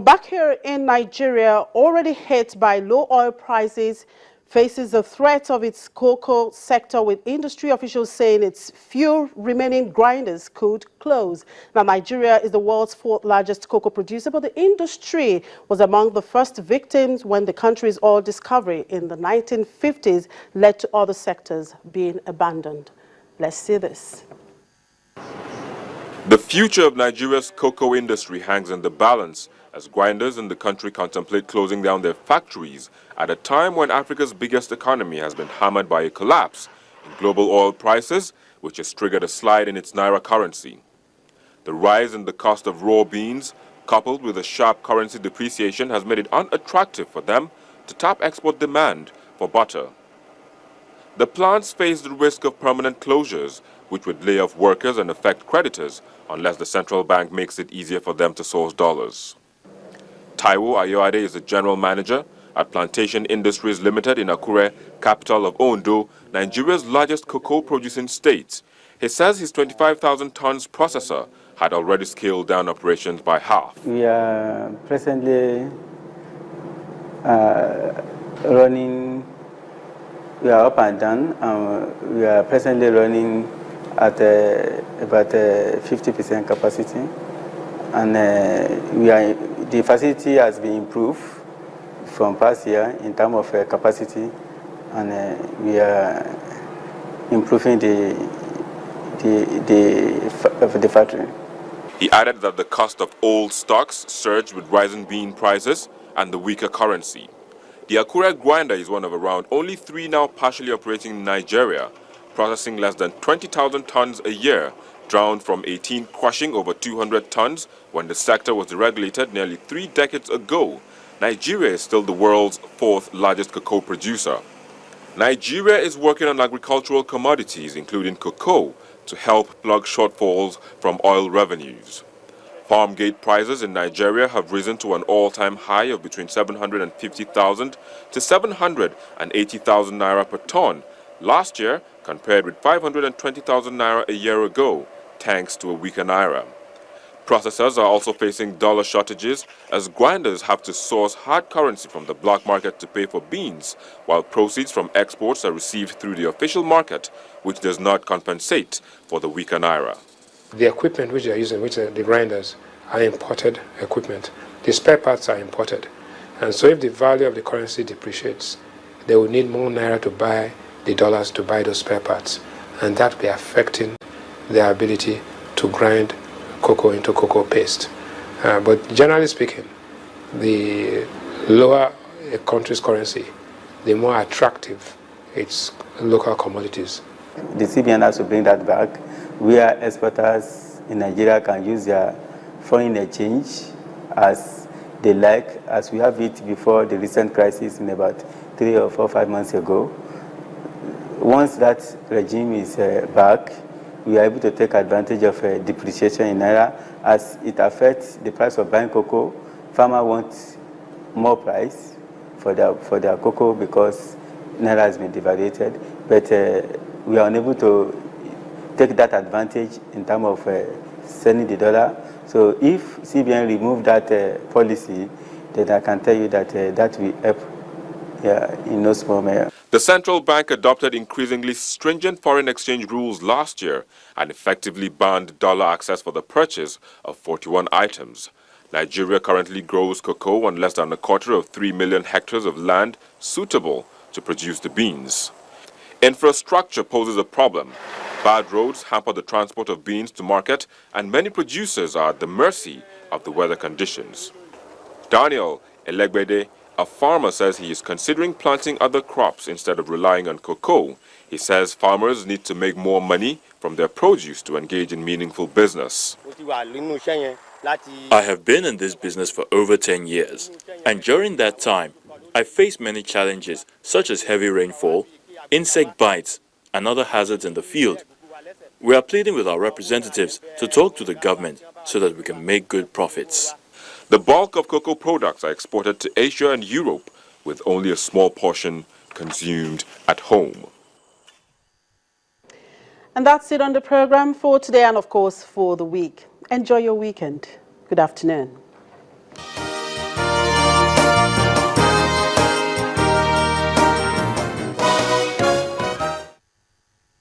Back here in Nigeria, already hit by low oil prices, faces the threat of its cocoa sector, with industry officials saying its few remaining grinders could close. Now, Nigeria is the world's fourth largest cocoa producer, but the industry was among the first victims when the country's oil discovery in the 1950s led to other sectors being abandoned. Let's see this. The future of Nigeria's cocoa industry hangs in the balance as grinders in the country contemplate closing down their factories at a time when Africa's biggest economy has been hammered by a collapse in global oil prices, which has triggered a slide in its naira currency. The rise in the cost of raw beans, coupled with a sharp currency depreciation, has made it unattractive for them to tap export demand for butter. The plants face the risk of permanent closures, which would lay off workers and affect creditors unless the central bank makes it easier for them to source dollars. Taiwo Ayoade is the general manager at Plantation Industries Limited in Akure, capital of Ondo, Nigeria's largest cocoa producing state. He says his 25,000 tons processor had already scaled down operations by half. We are presently running, we are up and down, we are presently running at about 50% capacity, and the facility has been improved from past year in terms of capacity, and we are improving the factory. He added that the cost of old stocks surged with rising bean prices and the weaker currency. The Akure grinder is one of around only 3 now partially operating in Nigeria, processing less than 20,000 tons a year, down from 18 crushing over 200 tons when the sector was deregulated nearly 3 decades ago. Nigeria is still the world's 4th largest cocoa producer. Nigeria is working on agricultural commodities, including cocoa, to help plug shortfalls from oil revenues. Farm gate prices in Nigeria have risen to an all-time high of between 750,000 to 780,000 naira per ton last year, compared with 520,000 naira a year ago, thanks to a weaker naira. Processors are also facing dollar shortages as grinders have to source hard currency from the black market to pay for beans, while proceeds from exports are received through the official market, which does not compensate for the weaker naira. The equipment which they are using, which are the grinders, are imported equipment. The spare parts are imported. And so if the value of the currency depreciates, they will need more naira to buy the dollars to buy those spare parts. And that will be affecting their ability to grind cocoa into cocoa paste. But generally speaking, the lower a country's currency, the more attractive its local commodities. The CBN has to bring that back, where exporters in Nigeria can use their foreign exchange as they like, as we have it before the recent crisis in about 3 or 4 or 5 months ago. Once that regime is back, we are able to take advantage of depreciation in naira as it affects the price of buying cocoa. Farmers want more price for their cocoa because naira has been devaluated, but we are unable to take that advantage in terms of selling the dollar. So if CBN remove that policy, then I can tell you that that will help in no small measure. The central bank adopted increasingly stringent foreign exchange rules last year and effectively banned dollar access for the purchase of 41 items. Nigeria currently grows cocoa on less than a quarter of 3 million hectares of land suitable to produce the beans. Infrastructure poses a problem. Bad roads hamper the transport of beans to market, and many producers are at the mercy of the weather conditions. Daniel Elegbede, a farmer, says he is considering planting other crops instead of relying on cocoa. He says farmers need to make more money from their produce to engage in meaningful business. I have been in this business for over 10 years, and during that time, I faced many challenges such as heavy rainfall, insect bites, and other hazards in the field. We are pleading with our representatives to talk to the government so that we can make good profits. The bulk of cocoa products are exported to Asia and Europe, with only a small portion consumed at home. And that's it on the program for today and, of course, for the week. Enjoy your weekend. Good afternoon.